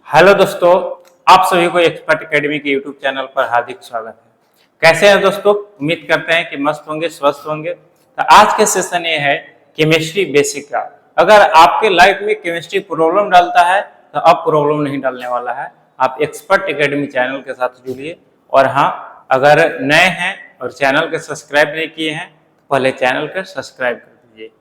Hello दोस्तों, आप सभी को एक्सपर्ट एकेडमी के यूट्यूब चैनल पर हार्दिक स्वागत है। कैसे हैं दोस्तों? उम्मीद करते हैं कि मस्त होंगे, स्वस्थ होंगे। तो आज के सेशन ये है केमिस्ट्री बेसिक का। अगर आपके लाइफ में केमिस्ट्री प्रॉब्लम डालता है तो अब प्रॉब्लम नहीं डालने वाला है। आप एक्सपर्ट एकेडमी चैनल के साथ जुड़िए। और हाँ, अगर नए हैं और चैनल को सब्सक्राइब नहीं किए हैं तो पहले चैनल को सब्सक्राइब कर दीजिए।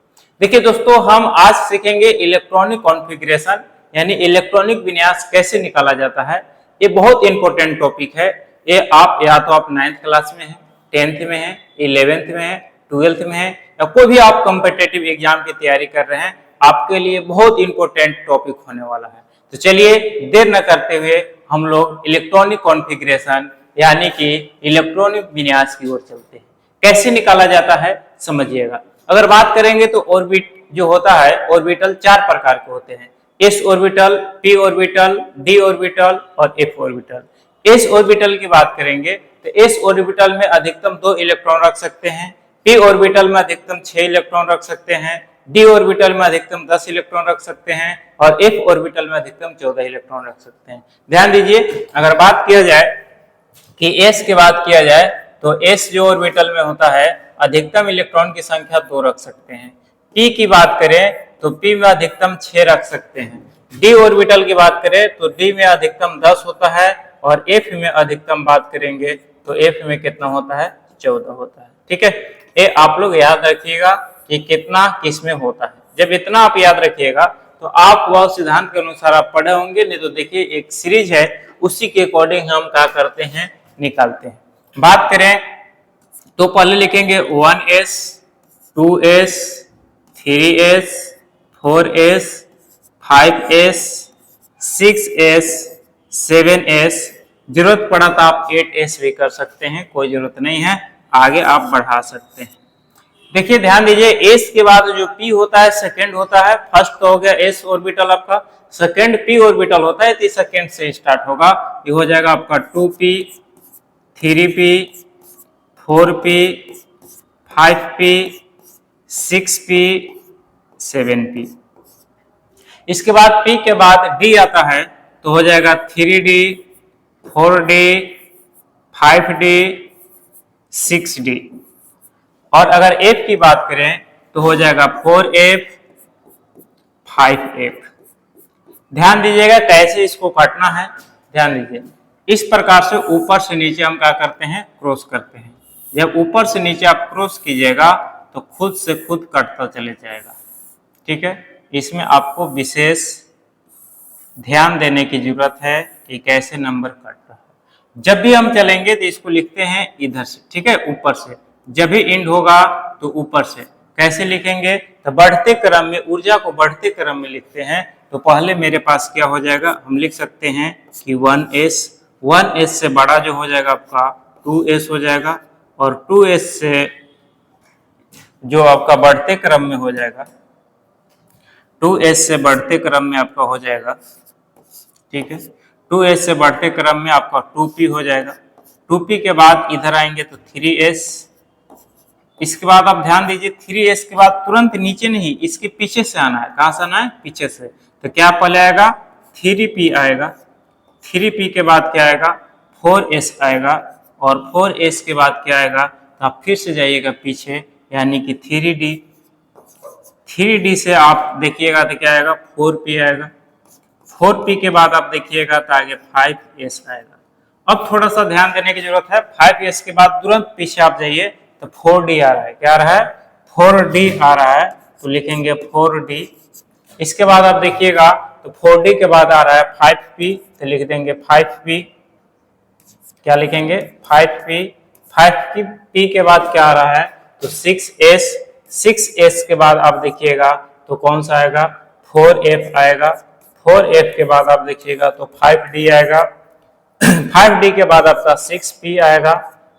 देखिए दोस्तों, हम आज सीखेंगे इलेक्ट्रॉनिक कॉन्फ़िगरेशन, यानी इलेक्ट्रॉनिक विन्यास कैसे निकाला जाता है। ये बहुत इंपॉर्टेंट टॉपिक है। ये आप या तो आप 9th क्लास में हैं, 10th में हैं, 11th में हैं, 12th में हैं, या कोई भी आप कॉम्पिटिटिव एग्जाम की तैयारी कर रहे हैं, आपके लिए बहुत इंपॉर्टेंट टॉपिक होने वाला है। तो चलिए देर न करते हुए हम लोग इलेक्ट्रॉनिक कॉन्फ़िगरेशन यानी कि इलेक्ट्रॉनिक विन्यास की ओर चलते हैं। कैसे निकाला जाता है समझिएगा। अगर बात करेंगे तो ऑर्बिट जो होता है, ऑर्बिटल 4 प्रकार के होते हैं। s orbital, p orbital, d orbital और f ऑर्बिटल। s ऑर्बिटल की बात करेंगे तो s ऑर्बिटल में अधिकतम 2 इलेक्ट्रॉन रख सकते हैं, p ऑर्बिटल में अधिकतम 6 इलेक्ट्रॉन रख सकते हैं, d ऑर्बिटल में अधिकतम 10 इलेक्ट्रॉन रख सकते हैं और f ऑर्बिटल में अधिकतम 14 इलेक्ट्रॉन रख सकते हैं। ध्यान दीजिए, अगर बात किया जाए कि s की बात किया जाए तो s जो ऑर्बिटल में होता है अधिकतम इलेक्ट्रॉन की संख्या 2 रख सकते हैं। p की बात करें तो p में अधिकतम 6 रख सकते हैं। d ऑर्बिटल की बात करें तो d में अधिकतम 10 होता है और f में अधिकतम बात करेंगे तो f में कितना होता है? 14 होता है। ठीक है, ये आप लोग याद रखिएगा कि कितना किस में होता है। जब इतना आप याद रखिएगा तो आप वह सिद्धांत के अनुसार आप पढ़े होंगे, नहीं तो देखिए एक सीरीज है, उसी के अकॉर्डिंग हम क्या करते हैं, निकालते हैं। बात करें तो पहले लिखेंगे 1s, 2s, 3s, 4s, 5s, 6s, 7s, जरूरत पड़ा तो आप 8s भी कर सकते हैं, कोई जरूरत नहीं है, आगे आप बढ़ा सकते हैं। देखिए ध्यान दीजिए, s के बाद जो p होता है सेकंड होता है। फर्स्ट तो हो गया s ऑर्बिटल आपका, सेकंड p ऑर्बिटल होता है तो सेकंड से स्टार्ट होगा। ये हो जाएगा आपका 2p, 3p, 4p, 5p, 6p, 7p। इसके बाद p के बाद d आता है तो हो जाएगा 3d, 4d, 5d, 6d। और अगर f की बात करें तो हो जाएगा 4f, 5f। ध्यान दीजिएगा कैसे इसको काटना है। ध्यान दीजिए, इस प्रकार से ऊपर से नीचे हम क्या करते हैं, क्रॉस करते हैं। जब ऊपर से नीचे आप क्रॉस कीजिएगा तो खुद से खुद कटता चले जाएगा। ठीक है, इसमें आपको विशेष ध्यान देने की जरूरत है कि कैसे नंबर कट रहा है। जब भी हम चलेंगे तो इसको लिखते हैं इधर से, ठीक है, ऊपर से। जब भी एंड होगा तो ऊपर से। कैसे लिखेंगे तो बढ़ते क्रम में, ऊर्जा को बढ़ते क्रम में लिखते हैं। तो पहले मेरे पास क्या हो जाएगा, हम लिख सकते हैं कि 1s से बड़ा जो हो जाएगा आपका 2s हो जाएगा, और 2s से जो आपका बढ़ते क्रम में हो जाएगा, 2s से बढ़ते क्रम में आपका हो जाएगा, ठीक है, 2s से बढ़ते क्रम में आपका 2p हो जाएगा। 2p के बाद इधर आएंगे तो 3s। इसके बाद आप ध्यान दीजिए, 3s के बाद तुरंत नीचे नहीं, इसके पीछे से आना है। कहां से आना है? पीछे से। तो क्या पहले आएगा? 3p आएगा। 3p के बाद क्या आएगा? 4s आएगा। और 4s के बाद क्या आएगा? तो आप फिर से जाइएगा पीछे, यानी कि 3d। 3d से आप देखिएगा तो क्या आएगा? 4p आएगा। 4p के बाद आप देखिएगा तो आगे 5s आएगा। अब थोड़ा सा ध्यान देने की जरूरत है। 5s के बाद तुरंत पीछे आप जाइए तो 4d आ रहा है। क्या आ रहा है? 4d आ रहा है, तो लिखेंगे 4d। इसके बाद आप देखिएगा तो 4d के बाद आ रहा है 5p, तो लिख देंगे 5p। क्या लिखेंगे? 5p। 5p के बाद क्या आ रहा है? तो 6s। 6s के बाद आप देखिएगा तो कौन सा आएगा? 4f आएगा। 4f के बाद आप देखिएगा तो 5d आएगा। 5d के बाद आपका 6p आएगा,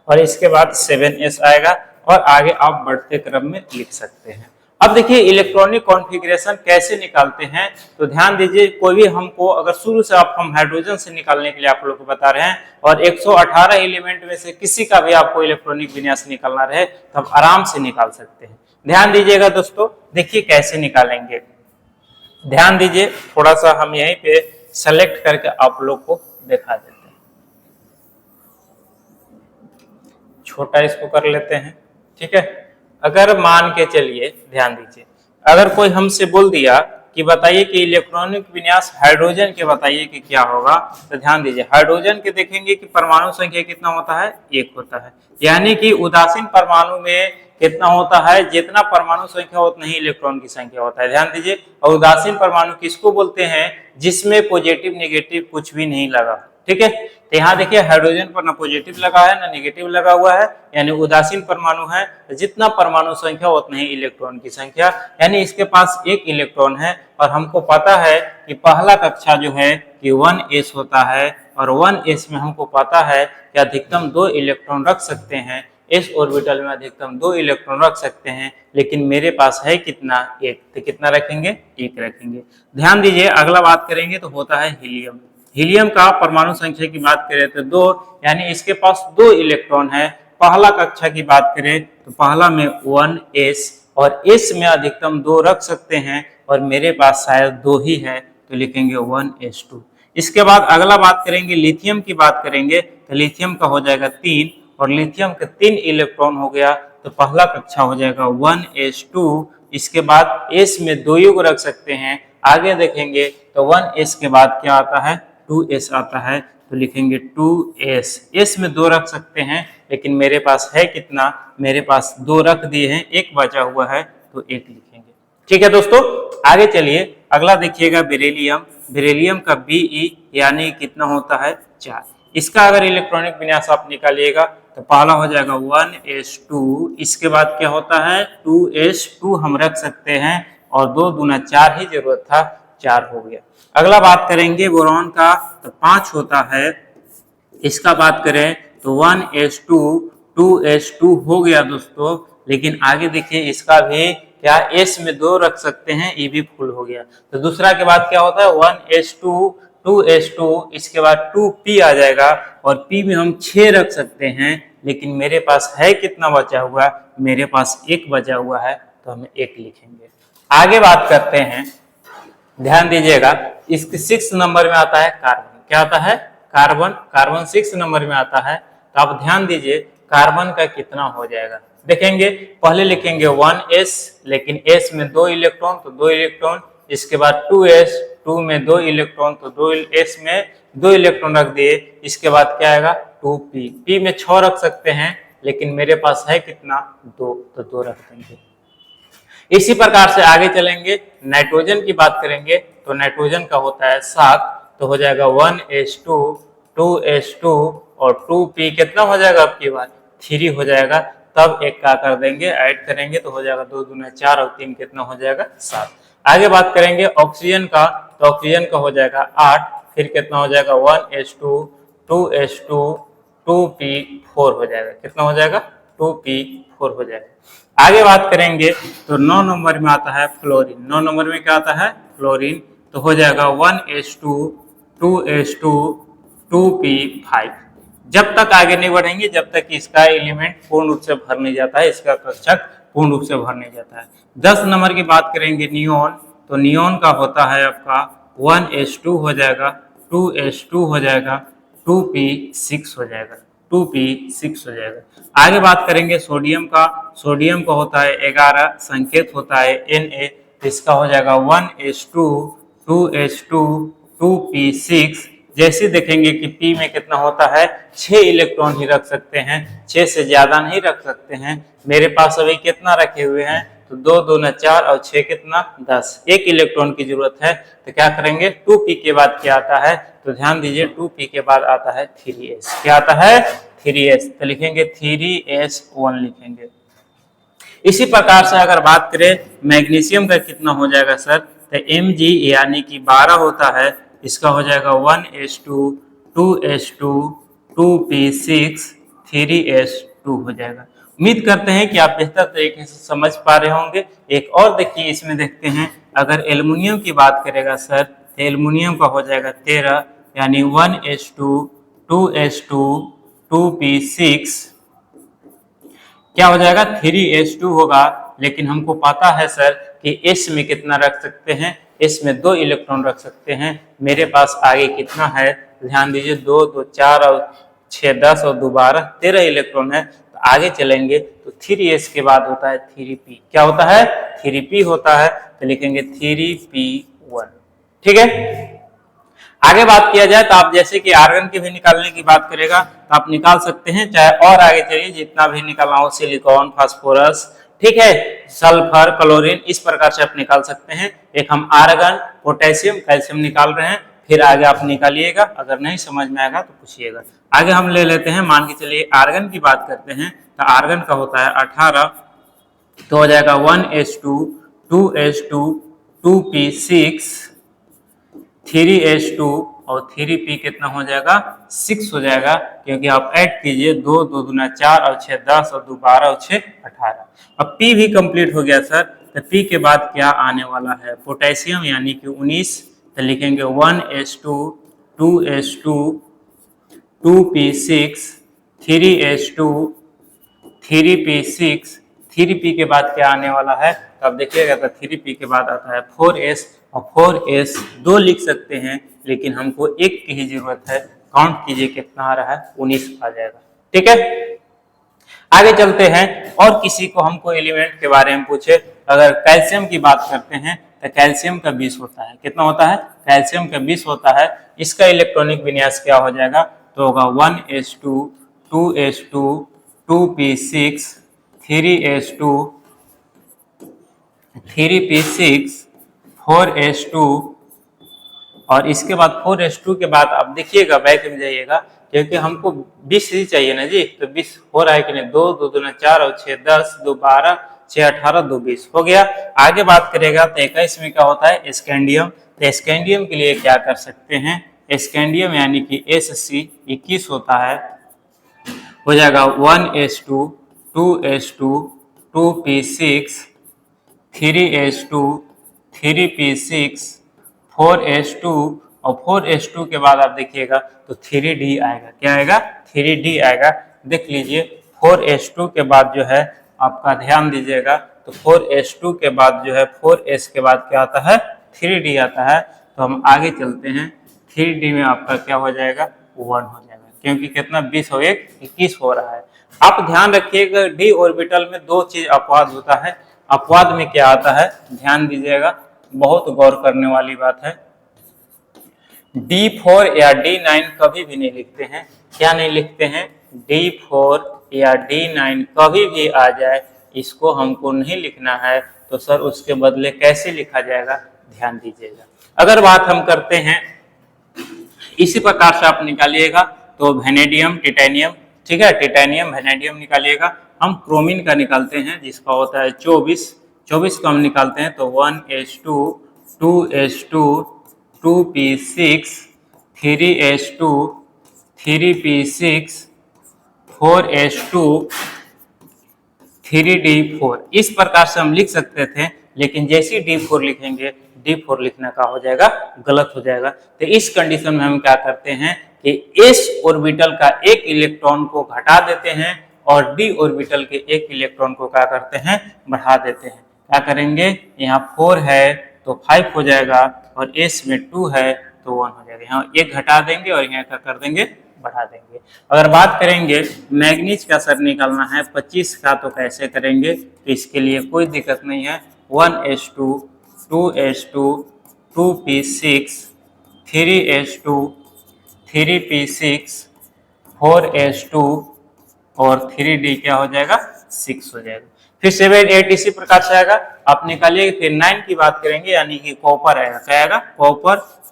और इसके बाद 7s आएगा, और आगे आप बढ़ते क्रम में लिख सकते हैं। अब देखिए इलेक्ट्रॉनिक कॉन्फ़िगरेशन कैसे निकालते हैं। तो ध्यान दीजिए, कोई भी हमको अगर शुरू से हम हाइड्रोजन से निकालने के लिए आप लोग को बता रहे हैं, और 118 एलिमेंट में से किसी का भी आपको इलेक्ट्रॉनिक विन्यास निकालना रहे तो आप आराम से निकाल सकते हैं। ध्यान दीजिएगा दोस्तों, देखिए कैसे निकालेंगे। ध्यान दीजिए, थोड़ा सा हम यहीं पे सेलेक्ट करके आप लोग को दिखा देते हैं। छोटा इसको कर लेते हैं, ठीक है। अगर मान के चलिए, ध्यान दीजिए, अगर कोई हमसे बोल दिया कि बताइए कि इलेक्ट्रॉनिक विन्यास हाइड्रोजन के बताइए कि क्या होगा, तो ध्यान दीजिए हाइड्रोजन के देखेंगे कि परमाणु संख्या कितना होता है, 1 होता है। यानी कि उदासीन परमाणु में कितना होता है, जितना परमाणु संख्या उतना ही इलेक्ट्रॉन की संख्या होता है। ध्यान दीजिए, और उदासीन परमाणु किसको बोलते हैं, जिसमें पॉजिटिव नेगेटिव कुछ भी नहीं लगा, ठीक है। तो यहाँ देखिए हाइड्रोजन पर ना पॉजिटिव लगा है ना नेगेटिव लगा हुआ है, यानी उदासीन परमाणु है। जितना परमाणु संख्या उतना ही इलेक्ट्रॉन की संख्या, यानी इसके पास 1 इलेक्ट्रॉन है। और हमको पता है कि पहला कक्षा जो है कि 1s होता है, और 1s में हमको पता है कि अधिकतम 2 इलेक्ट्रॉन रख सकते हैं। इस ऑर्बिटल में अधिकतम 2 इलेक्ट्रॉन रख सकते हैं, लेकिन मेरे पास है कितना, 1। तो कितना रखेंगे, 1 रखेंगे। ध्यान दीजिए, अगला बात करेंगे तो होता है हीलियम। हीलियम का परमाणु संख्या की बात करें तो 2, यानी इसके पास 2 इलेक्ट्रॉन है। पहला कक्षा की बात करें तो पहला में 1s, और s में अधिकतम 2 रख सकते हैं, और मेरे पास शायद 2 ही है, तो लिखेंगे 1s2। इसके बाद अगला बात करेंगे लिथियम की बात करेंगे तो लिथियम का हो जाएगा 3, और लिथियम के 3 इलेक्ट्रॉन हो गया, तो पहला कक्षा हो जाएगा 1s2। इसके बाद s में 2 युग रख सकते हैं। आगे देखेंगे तो 1s के बाद क्या आता है, 2s आता है, तो लिखेंगे 2s। s में 2 रख सकते हैं, लेकिन मेरे पास है कितना, मेरे पास 2 रख दिए हैं, 1 बचा हुआ है, तो 1 लिखेंगे। ठीक है दोस्तों, आगे चलिए अगला देखिएगा बेरिलियम। बेरिलियम का Be यानी कितना होता है, 4। इसका अगर इलेक्ट्रॉनिक विन्यास आप निकालिएगा तो पहला हो जाएगा 1s2। इसके बाद क्या होता है, 2s2 हम रख सकते हैं, और 2 दूना 4 ही जरूरत था, 4 हो गया। अगला बात करेंगे बोरॉन का, तो 5 होता है। इसका बात करें तो 1s2, 2s2 हो गया दोस्तों, लेकिन आगे देखिए इसका भी क्या, s में 2 रख सकते हैं, ये भी फुल हो गया। तो दूसरा के बाद क्या होता है, 1s2, 2s2, इसके बाद 2p आ जाएगा, और p में हम 6 रख सकते हैं, लेकिन मेरे पास है कितना बचा हुआ, मेरे पास 1 बचा हुआ है, तो हम 1 लिखेंगे। आगे बात करते हैं, ध्यान दीजिएगा, इसके 6 नंबर में आता है कार्बन। क्या आता है, कार्बन। कार्बन 6 नंबर में आता है। तो आप ध्यान दीजिए कार्बन का कितना हो जाएगा, देखेंगे। पहले लिखेंगे 1s, लेकिन s में 2 इलेक्ट्रॉन, तो 2 इलेक्ट्रॉन। इसके बाद 2s, 2 में 2 इलेक्ट्रॉन, तो 2s में 2 इलेक्ट्रॉन रख दिए। इसके बाद क्या आएगा, 2p। p में 6 रख सकते हैं, लेकिन मेरे पास है कितना, 2, तो 2 रख देंगे। इसी प्रकार से आगे चलेंगे, नाइट्रोजन की बात करेंगे तो नाइट्रोजन का होता है 7, तो हो जाएगा 1s2, 2s2 और 2p कितना हो जाएगा, आपकी बात 3 हो जाएगा। तब एक का कर देंगे, ऐड करेंगे तो हो जाएगा 2 दूना 4 और 3 कितना हो जाएगा, 7। आगे बात करेंगे ऑक्सीजन का, तो ऑक्सीजन का हो जाएगा 8, फिर कितना हो जाएगा 1s2, 2s2, 2p4 हो जाएगा। कितना हो जाएगा, 2p4 हो जाएगा। आगे बात करेंगे तो 9 नंबर में आता है फ्लोरीन। 9 नंबर में क्या आता है, फ्लोरीन। तो हो जाएगा 1s2, 2s2, 2p5। जब तक आगे नहीं बढ़ेंगे जब तक इसका एलिमेंट पूर्ण रूप से भर नहीं जाता है, इसका कक्षक पूर्ण रूप से भर नहीं जाता है। 10 नंबर की बात करेंगे नियोन, तो नियोन का होता है आपका 1s2 हो जाएगा, 2s2 हो जाएगा, 2p6 हो जाएगा, 2p6 हो जाएगा। आगे बात करेंगे सोडियम का। सोडियम का होता है 11, संकेत होता है Na, इसका हो जाएगा 1s2, 2s2, 2p6। जैसे देखेंगे कि P में कितना होता है, 6 इलेक्ट्रॉन ही रख सकते हैं, 6 से ज्यादा नहीं रख सकते हैं। मेरे पास अभी कितना रखे हुए हैं, तो 2 दूना 4 और 6 कितना, 10। 1 इलेक्ट्रॉन की जरूरत है, तो क्या करेंगे, 2p के बाद क्या आता है, तो ध्यान दीजिए 2p के बाद आता है 3s। क्या आता है, 3s। तो लिखेंगे 3s1 लिखेंगे। इसी प्रकार से अगर बात करें मैग्नीशियम का कितना हो जाएगा सर, तो Mg यानी कि 12 होता है। इसका हो जाएगा 1s2, 2s2, 2p6, 3s2 हो जाएगा। उम्मीद करते हैं कि आप बेहतर तरीके से समझ पा रहे होंगे। एक और देखिए, इसमें देखते हैं अगर एल्युमिनियम की बात करेगा सर, तो एल्युमिनियम का हो जाएगा 13, यानी 1s2, 2s2, 2p6 क्या हो जाएगा, 3s2 होगा। लेकिन हमको पता है सर कि s में कितना रख सकते हैं, इसमें 2 इलेक्ट्रॉन रख सकते हैं। मेरे पास आगे कितना है, ध्यान दीजिए, 2 2 4 और 6 10 और 2 12 13 इलेक्ट्रॉन है। तो आगे चलेंगे तो 3s के बाद होता है 3p। क्या होता है, 3p होता है, तो लिखेंगे 3p1। ठीक है, आगे बात किया जाए तो आप जैसे कि आर्गन के भी निकालने की बात करेगा तो आप निकाल सकते हैं, चाहे और आगे चलिए जितना भी निकालना हो, सिलिकॉन, फास्फोरस, ठीक है, सल्फर, क्लोरीन, इस प्रकार से आप निकाल सकते हैं। एक हम आर्गन, पोटेशियम, कैल्शियम निकाल रहे हैं, फिर आगे आप निकालिएगा, अगर नहीं समझ में आएगा तो पूछिएगा। आगे हम ले लेते हैं, मान के चलिए आर्गन की बात करते हैं तो आर्गन का होता है 18, तो हो जाएगा 1s2 2s2 2p6 3s2 और 3p कितना हो जाएगा, 6 हो जाएगा, क्योंकि आप ऐड कीजिए 2 2 दूना 4 और 6 10 और 2 12 और 6 18। अब p भी कंप्लीट हो गया सर, तो p के बाद क्या आने वाला है, पोटेशियम यानी कि 19, तो लिखेंगे 1s2 2s2 2p6 3s2 3p6। 3p के बाद क्या आने वाला है, तो अब देखिएगा तो 3p के बाद आता है 4s, और 4s 2 लिख सकते हैं, लेकिन हमको 1 की ही जरूरत है। काउंट कीजिए कितना आ रहा है, 19 आ जाएगा। ठीक है, आगे चलते हैं। और किसी को हमको एलिमेंट के बारे में पूछे, अगर कैल्शियम की बात करते हैं तो कैल्शियम का 20 होता है। कितना होता है, कैल्शियम का 20 होता है। इसका इलेक्ट्रॉनिक विन्यास क्या हो जाएगा, तो होगा 1s2 2s2 2p6 3s2 3p6 4s2, और इसके बाद 4s2 के बाद आप देखिएगा, बैक में जाइएगा, क्योंकि हमको 20 ही चाहिए ना जी, तो 20 हो रहा है कि नहीं, 2 2 दूना 4 और 6 10 2 12 6 18 2 20 हो गया। आगे बात करेगा तो 21 में क्या होता है, स्कैंडियम। तो स्कैंडियम के लिए क्या कर सकते हैं, स्कैंडियम यानी कि Sc 21 होता है, हो जाएगा 1s2 2s2 2p6 3s2 3p6 4s2, और 4s2 के बाद आप देखिएगा तो 3d आएगा। क्या आएगा, 3d आएगा। देख लीजिए 4s2 के बाद जो है आपका ध्यान दीजिएगा, तो 4s2 के बाद जो है 4s के बाद क्या आता है, 3d आता है। तो हम आगे चलते हैं, 3d में आपका क्या हो जाएगा, 1 हो जाएगा, क्योंकि कितना 20 और 1 21 हो रहा है। आप ध्यान रखिएगा, d ऑर्बिटल में 2 चीज अपवाद होता है। अपवाद में क्या आता है, ध्यान दीजिएगा, बहुत गौर करने वाली बात है। D4 या D9 कभी भी नहीं लिखते हैं। क्या नहीं लिखते हैं, D4 या D9 कभी भी आ जाए, इसको हमको नहीं लिखना है, तो सर उसके बदले कैसे लिखा जाएगा, ध्यान दीजिएगा। अगर बात हम करते हैं, इसी प्रकार से आप निकालिएगा, तो वेनेडियम टिटेनियम, ठीक है, टिटेनियम वेनेडियम निकालिएगा। हम क्रोमिन का निकालते हैं, जिसका होता है 24 का हम निकालते हैं, तो 1s2 2s2 2p6 3s2 3p6 4s2 3d4, इस प्रकार से हम लिख सकते थे, लेकिन जैसे ही d4 लिखेंगे, d4 लिखने का हो जाएगा गलत हो जाएगा। तो इस कंडीशन में हम क्या करते हैं कि s ऑर्बिटल का एक इलेक्ट्रॉन को घटा देते हैं और d ऑर्बिटल के एक इलेक्ट्रॉन को क्या करते हैं, बढ़ा देते हैं। क्या करेंगे, यहाँ 4 है तो 5 हो जाएगा, और s में 2 है तो 1 हो जाएगा। यहाँ एक घटा देंगे और यहाँ क्या कर देंगे, बढ़ा देंगे। अगर बात करेंगे मैग्नीज का सर निकालना है 25 का, तो कैसे करेंगे, तो इसके लिए कोई दिक्कत नहीं है। 1s2 2s2 2p6 3s2 3p6 4s2 और 3d क्या हो जाएगा, 6 हो जाएगा। फिर 7 8 इसी प्रकार से आएगा, आप निकालिए। फिर 9 की बात करेंगे, यानी कि कॉपर आएगा। क्या आएगा,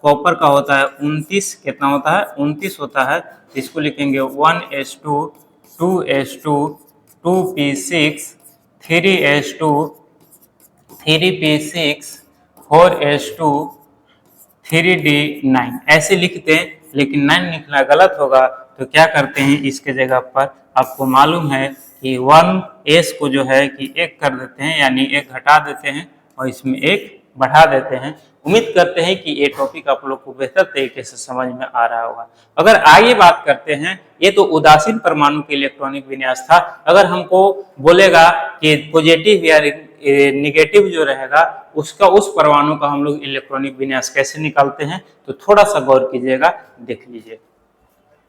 कॉपर का होता है 29, कितना होता है, 29 होता है। इसको लिखेंगे 1s2 2s2 2p6 3s2 3p6 4s2 3d9, ऐसे लिखते हैं, लेकिन 9 लिखना गलत होगा। तो क्या करते हैं, इसके जगह पर आपको मालूम है कि 1s को जो है कि 1 कर देते हैं, यानी 1 घटा देते हैं और इसमें 1 बढ़ा देते हैं। उम्मीद करते हैं कि ये टॉपिक आप लोग को बेहतर तरीके से समझ में आ रहा होगा। अगर आगे बात करते हैं, ये तो उदासीन परमाणु के इलेक्ट्रॉनिक विन्यास था। अगर हमको बोलेगा कि पॉजिटिव या निगेटिव जो रहेगा उसका, उस परमाणु का हम लोग इलेक्ट्रॉनिक विन्यास कैसे निकालते हैं, तो थोड़ा सा गौर कीजिएगा, देख लीजिए।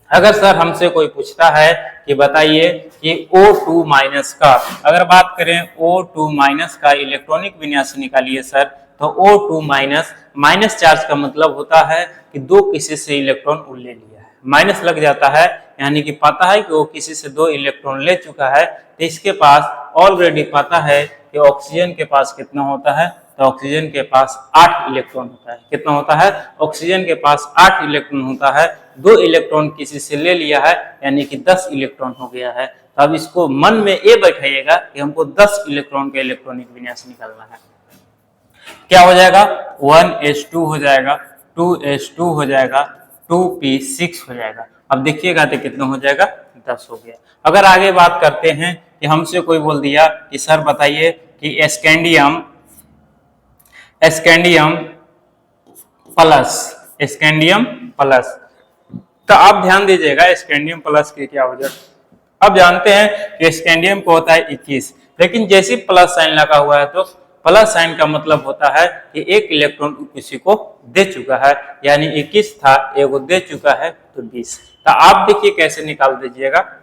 अगर सर हमसे कोई पूछता है कि बताइए कि O2 माइनस का, अगर बात करें O2 माइनस का इलेक्ट्रॉनिक विन्यास निकालिए सर, तो O2 माइनस, माइनस चार्ज का मतलब होता है कि दो किसी से इलेक्ट्रॉन ले लिया है, माइनस लग जाता है, यानी कि पता है कि वो किसी से 2 इलेक्ट्रॉन ले चुका है, तो इसके पास ऑलरेडी पता है कि ऑक्सीजन के पास कितना होता है, तो ऑक्सीजन के पास 8 इलेक्ट्रॉन होता है। कितना होता है? ऑक्सीजन के पास 8 इलेक्ट्रॉन होता है। 2 इलेक्ट्रॉन किसी से ले लिया है, यानी कि 10 इलेक्ट्रॉन हो गया है। तो अब इसको मन में ये बैठाइएगा कि हमको 10 इलेक्ट्रॉन का इलेक्ट्रॉनिक विन्यास निकालना है। क्या हो जाएगा? 1s2 हो जाएगा, 2s2 हो जाएगा, 2p6 हो जाएगा। अब देखिएगा तो कितना हो जाएगा? 10 हो गया। अगर आगे बात करते हैं कि हमसे कोई बोल दिया कि सर बताइए कि स्कैंडियम प्लस, तो आप ध्यान दीजिएगा स्कैंडियम प्लस के क्या हो जाएगा। अब जानते हैं कि स्कैंडियम को होता है 21, लेकिन जैसे प्लस साइन लगा हुआ है तो प्लस साइन का मतलब होता है कि एक इलेक्ट्रॉन किसी को दे चुका है, यानी 21 था, एगो दे चुका है तो 20। तो आप देखिए कैसे निकाल दीजिएगा,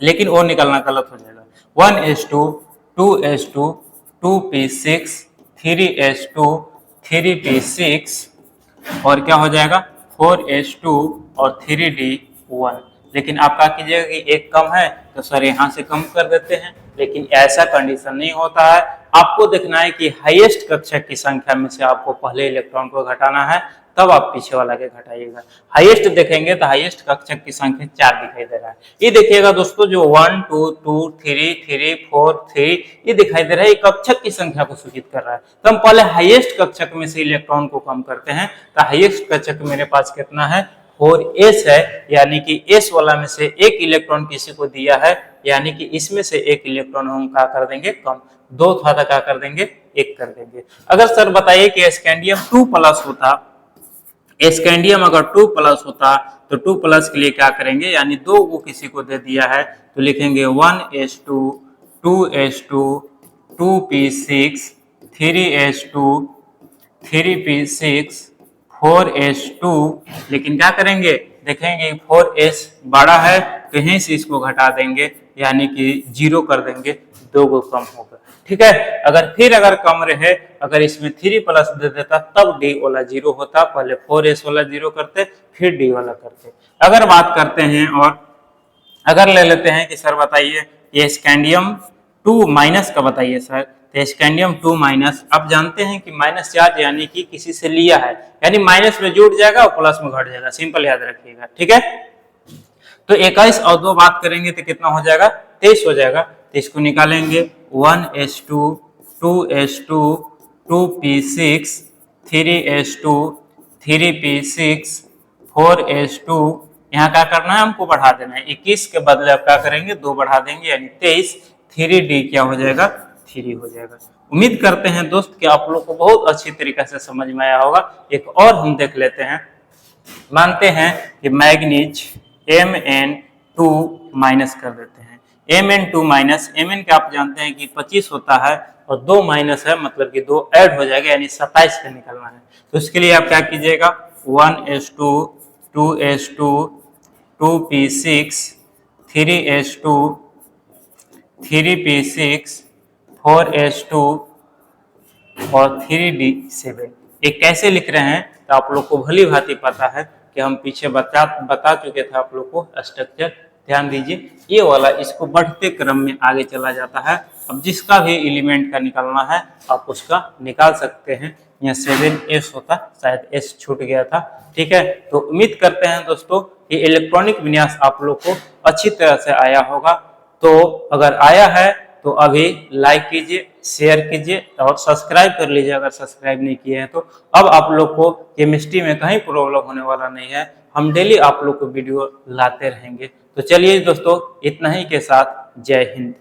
लेकिन वो निकालना गलत हो जाएगा। 1s2, 2s2, 2p6, 3s2, 3p6 और क्या हो जाएगा? 4s2 और 3d1। लेकिन आप क्या कीजिएगा कि एक कम है तो सर यहाँ से कम कर देते हैं, लेकिन ऐसा कंडीशन नहीं होता है। आपको देखना है कि हाईएस्ट कक्षा की संख्या में से आपको पहले इलेक्ट्रॉन को घटाना है, तब आप पीछे वाला के घटाइएगा। हाईएस्ट देखेंगे तो हाईएस्ट कक्षा की संख्या 4 दिखाई दे रहा है। ये देखिएगा दोस्तों, जो 1 2 2 3 3 4 3 ये दिखाई दे रहा है, ये कक्षक की संख्या को सूचित कर रहा है। तो हम पहले हाईएस्ट कक्षक में से इलेक्ट्रॉन को कम करते हैं। तो हाईएस्ट कक्षक मेरे पास कितना है? 4s है, यानी कि s वाला में से एक इलेक्ट्रॉन किसी को दिया है, यानी कि इसमें से एक इलेक्ट्रॉन हम क्या कर देंगे? कम। 2 था तो क्या कर देंगे? 1 कर देंगे। अगर सर बताइए कि स्कैंडियम 2 प्लस होता, स्कैंडियम अगर 2 प्लस होता तो 2 प्लस के लिए क्या करेंगे? यानी 2 को किसी को दे दिया है तो लिखेंगे 1s2, 2s2, 2p6, 3s2, 3p6, 4s2। लेकिन क्या करेंगे? देखेंगे 4s बड़ा है तो यहीं से इसको घटा देंगे, यानी कि 0 कर देंगे, 2 को कम होगा। ठीक है। अगर कम रहे, अगर इसमें 3 प्लस दे देता तब d वाला 0 होता, पहले 4s वाला 0 करते फिर d वाला करते। अगर बात करते हैं और अगर ले लेते हैं कि सर बताइए ये स्कैंडियम 2 माइनस का बताइए सर, तो स्कैंडियम 2 माइनस, आप जानते हैं कि माइनस चार्ज यानी कि किसी से लिया है, यानी माइनस में जुड़ जाएगा और प्लस में घट जाएगा, सिंपल याद रखिएगा। ठीक है। तो 21 और 2 बात करेंगे तो कितना हो जाएगा? 23 हो जाएगा। तो इसको निकालेंगे 1s2, 2s2, 2p6, 3s2, 3p6, 4s2। यहाँ क्या करना है? हमको बढ़ा देना है। 21 के बदले आप क्या करेंगे? 2 बढ़ा देंगे, यानी 23। 3d क्या हो जाएगा? 3 हो जाएगा। उम्मीद करते हैं दोस्त कि आप लोग को बहुत अच्छी तरीके से समझ में आया होगा। एक और हम देख लेते हैं। मानते हैं कि मैग्नीज Mn2 माइनस कर देते हैं। Mn2 माइनस, Mn का आप जानते हैं कि 25 होता है और 2 माइनस है, मतलब कि 2 ऐड हो जाएगा, यानी 27 का निकलना है। तो इसके लिए आप क्या कीजिएगा? 1s2, 2s2, 2p6, 3s2, 3p6, 4s2 और 3d7। ये कैसे लिख रहे हैं तो आप लोग को भली भांति पता है कि हम पीछे बता चुके थे आप लोग को स्ट्रक्चर। ध्यान दीजिए, ये वाला इसको बढ़ते क्रम में आगे चला जाता है। अब जिसका भी एलिमेंट का निकालना है आप उसका निकाल सकते हैं। यहाँ 7s होता, शायद s छूट गया था। ठीक है। तो उम्मीद करते हैं दोस्तों कि इलेक्ट्रॉनिक विन्यास आप लोग को अच्छी तरह से आया होगा। तो अगर आया है तो अभी लाइक कीजिए, शेयर कीजिए और सब्सक्राइब कर लीजिए अगर सब्सक्राइब नहीं किए हैं तो। अब आप लोग को केमिस्ट्री में कहीं प्रॉब्लम होने वाला नहीं है, हम डेली आप लोग को वीडियो लाते रहेंगे। तो चलिए दोस्तों, इतना ही के साथ जय हिंद।